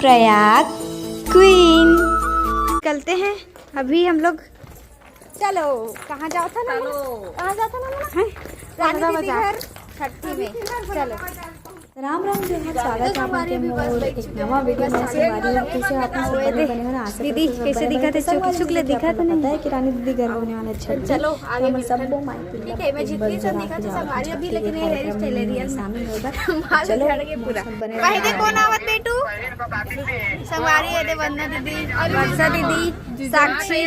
Prayag queen. निकलते हैं अभी हम लोग। चलो कहाँ जाओ था ना, कहाँ जाता ना रानी दीदी घर छठी में। चलो राम राम जो है स्वागत है आपके मोर एक नवा वीडियो में। संगवारी कैसे आप सब बने हो ना। दीदी कैसे दिखा थे, शुक्ल दिखा तो नहीं है कि रानी दीदी घर होने वाला छठ। चलो आगे हम सबको माइक ठीक है। मैं जितनी सब दिखा थी संगवारी अभी, लेकिन ये हेयर स्टाइल रियल शामिल होगा। चलो पूरा पहले कौन आवत बेटू संगवारी है दे वंदना दीदी और वर्षा दीदी साक्षी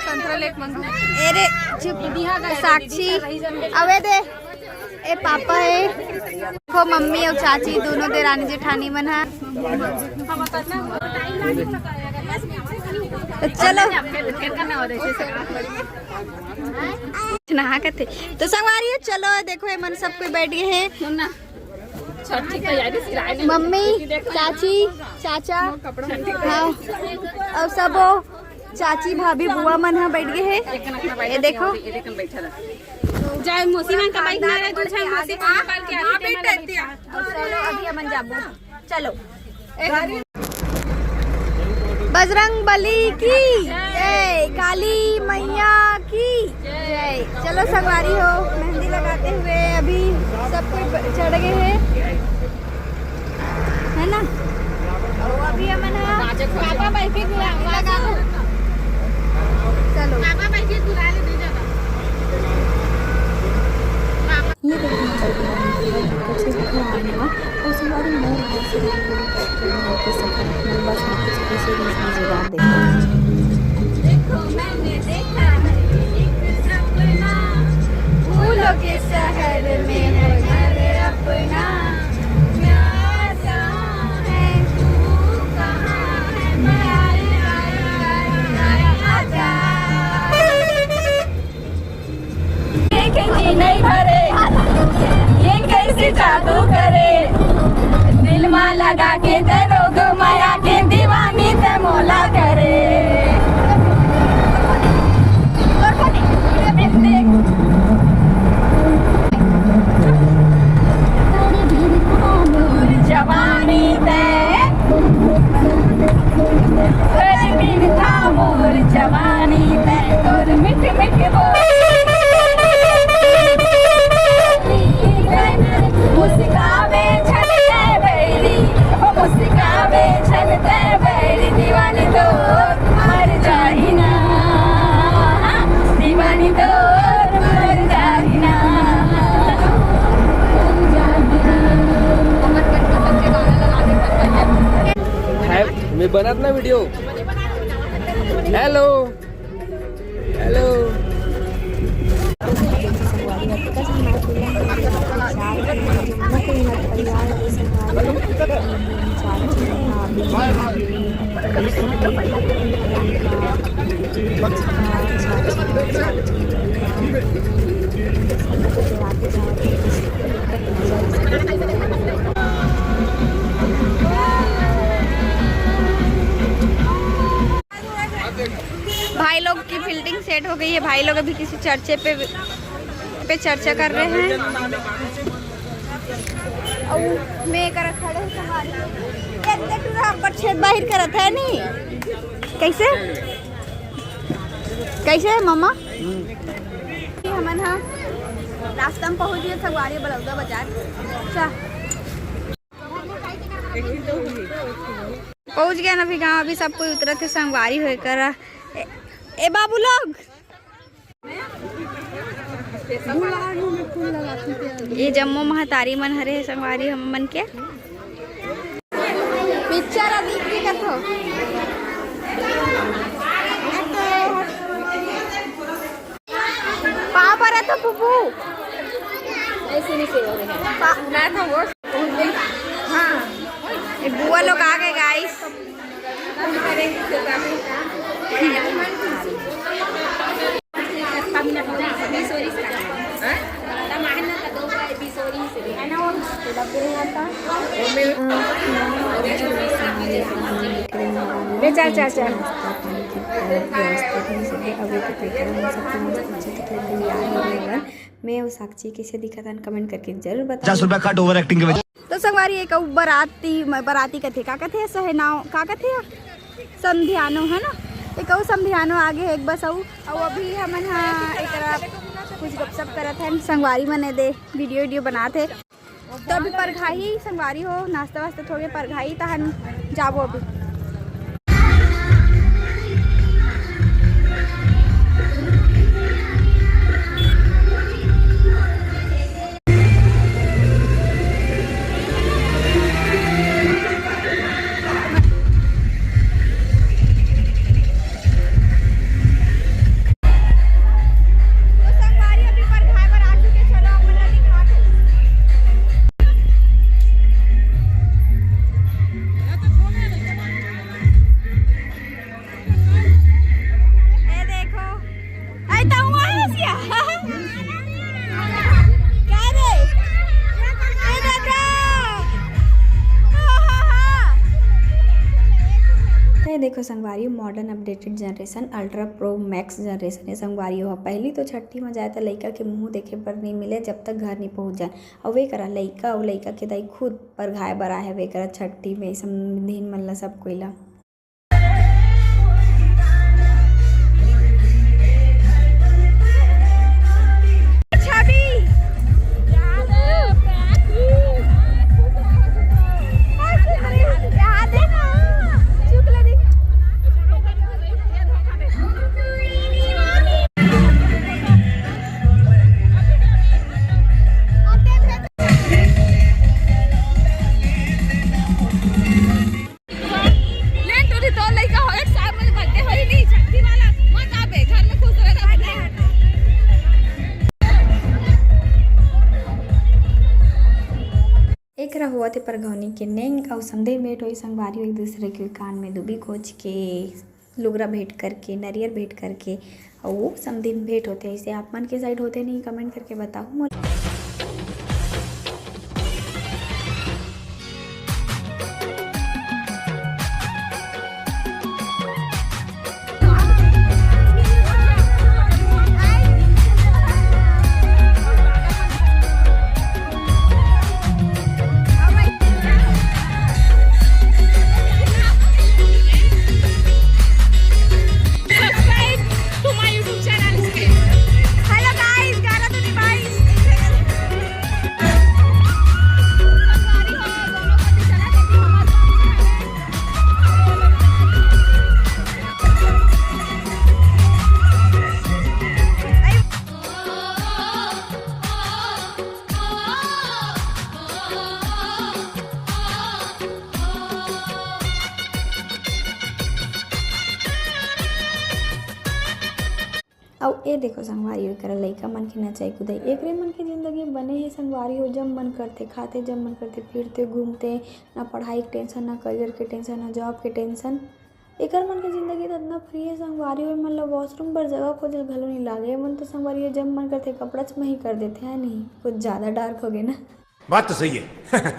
संतरा लेक मन अरे चुप साक्षी अवे दे ए पापा है को मम्मी और चाची दोनों दे रानी जेठानी मन है। तो चलो नहा के थे तो संगवारी चलो देखो मन सब कोई बैठ गए हैं। मम्मी चाची चाचा हाँ और सब चाची भाभी बुआ मन है बैठ गए हैं। ये देखो जाए मौसी में का बाइक ना रहे तो छान मौसी को निकाल के आ बैठती है। चलो अभी अमन जाबो। चलो बजरंग बली की जय, काली मैया की जय। चलो संगवारी हो मेहंदी लगाते हुए अभी सब कोई चढ़ गए हैं है ना। और अभी अमन है पापा बाइक पे लगा दो। चलो पापा बाइक पे बुला ले दे जाता। ये देखो मैंने देखा है एक सपना फूलों के शहर में है घर अपना। नहीं भरे ये कैसे जादू करे दिल में लगा के ते रोग माया के दीवानी ते मोला करे। जवानी ते मोर जवानी ते और मीठी मीठी बोल मुस्कावे छलते बैरी ओ मुस्कावे छलते बैरी दीवानी तो मर जाही ना दीवानी तो मर जाही ना। मैं बनत ना वीडियो। हेलो हेलो भाई लोग की फील्डिंग सेट हो गई है। भाई लोग अभी किसी चर्चे पे चर्चा कर रहे हैं। और मैं कर खड़े छेद बाहर करत है नी कैसे कैसे मम्मा हमन हाँ रास्ता में पहुंच गए संगवारी बलौदा बाजार। पहुंच गया ना अभी गाँव। अभी सब कोई उतरत है संगवारी हो कर ए बाबू लोग ये जम्मू महतारी मन हरे संगवारी हम मन के पिक्चर अभी कथो पाँव पर तो पुप्पू ऐसे नहीं सेवा ना था वो हाँ ये बुआ लोग आ गए गाइस। चल चल चल मैं और साक्षी कैसे दिखा था कमेंट करके जरूर बता। 50 रुपया कट ओवर एक्टिंग के वजह तो संगवारी एक बराती कथे का कथे सहनाओ का कथे समधियानो है ना, एक समधियानो आगे एक बस और अभी हमन एक कुछ गपशप करत हैं संगवारी मने दे वीडियो बनाते तो अभी परघाई संगवारी हो नाश्ता वास्ता थोड़े परघाई तहन जाबो अभी। देखो संगवारी modern updated generation ultra pro max generation है संगवारी हो। पहली तो छठी में जाए तो लड़का के मुंह देखे पर नहीं मिले जब तक घर नहीं पहुंच जाए और वे करा लड़का और लड़का के दाई खुद पर घाय बरा है वे करा छठी में दिन मल्ला सब कोयला। एक हुआ थे परघौनी के नेंग और समधे भेंट हुई संगवारी एक दूसरे के कान में दुबी खोज के लुगरा भेंट करके नरियर भेंट करके और वो समधे भेंट होते हैं। इसे आप मन के साइड होते नहीं कमेंट करके बताओ। और ये देखो संगवारी हो कर लड़का मन के नचाई कुदाई एक मन की जिंदगी बने ही संगवारी हो जब मन करते खाते जब मन करते फिरते घूमते ना पढ़ाई के टेंशन ना करियर के टेंशन ना जॉब के टेंशन एक मन की जिंदगी तो इतना फ्री है संगवारी हो मतलब वॉशरूम पर जगह खोजल घलो नहीं लागे मन तो संगवारी हो जब मन करते कपड़ा में ही कर देते हैं नहीं कुछ ज़्यादा डार्क हो गए ना बात तो सही है।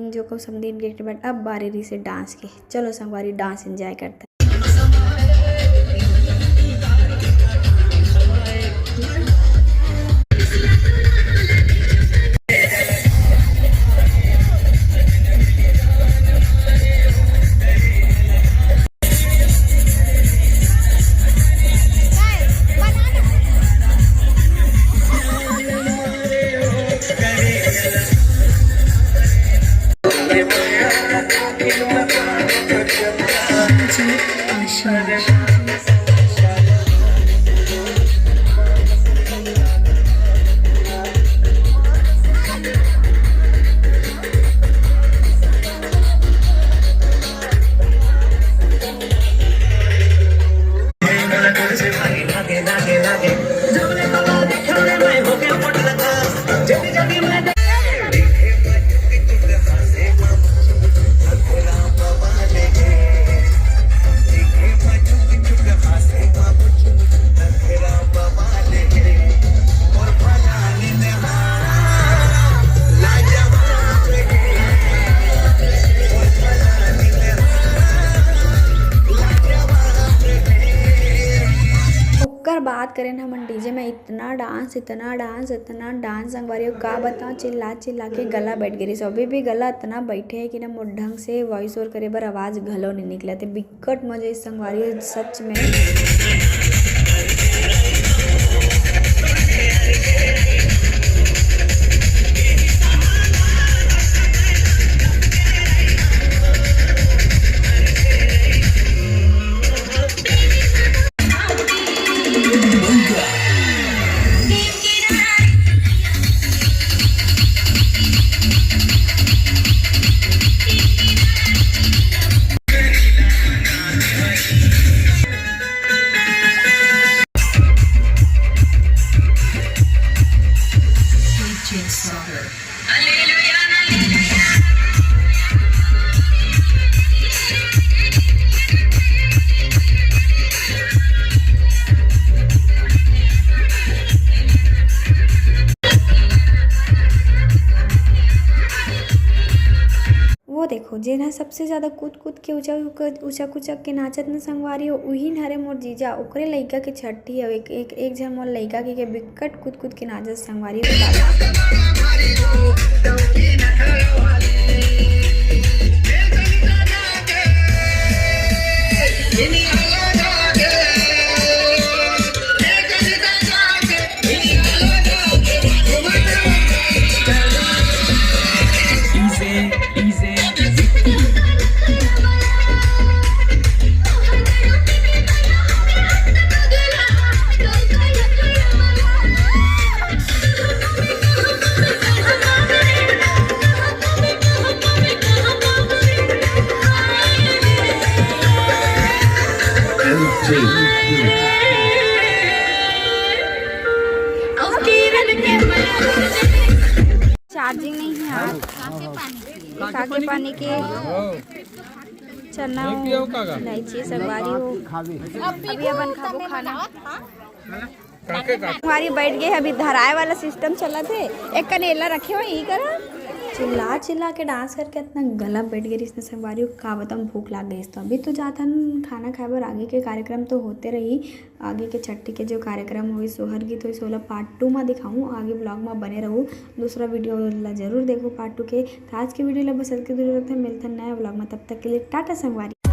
जो को समदीन के बाद अब बारी से डांस के चलो संगवारी डांस एंजॉय करते हैं। Thank you. बात करें हम डीजे में इतना डांस संगवारी का बता चिल्ला के गला बैठ गई। अभी भी गला इतना बैठे है कि ना मोर ढंग से वॉइस ओवर करे बर आवाज़ घलो नहीं निकला थे। बिकट मजे इस संगवारी सच में। वो देखो जेना सबसे ज़्यादा कूद के ऊँचा के नाचत न संगवारी हो वही हरे मोर जीजा ओकरे लइका के छठी है। एक झन मोर लइका के बिकट कूद के नाचत संगवारी चार्जिंग नहीं है यार। काके पानी के चना इलायची संगवारी हो। अभी अपन खाबो खाना संगवारी बैठ गए। अभी धराए वाला सिस्टम चला थे। एक कनेला रखे हो यही करा चिल्ला के डांस करके इतना गला बैठ गई इसने संगवारी का बताऊँ। भूख लाग गई तो अभी तो जाता खाना खाए बर आगे के कार्यक्रम तो होते रही। आगे के छठी के जो कार्यक्रम हुई सोहर गीत हुई सोला पार्ट 2 में दिखाऊँ। आगे ब्लॉग में बने रहूँ। दूसरा वीडियो ला जरूर देखो पार्ट 2 के। आज के वीडियो ला बस की जरूरत है। मिलता नया ब्लॉग में तब तक के लिए टाटा संगवारी।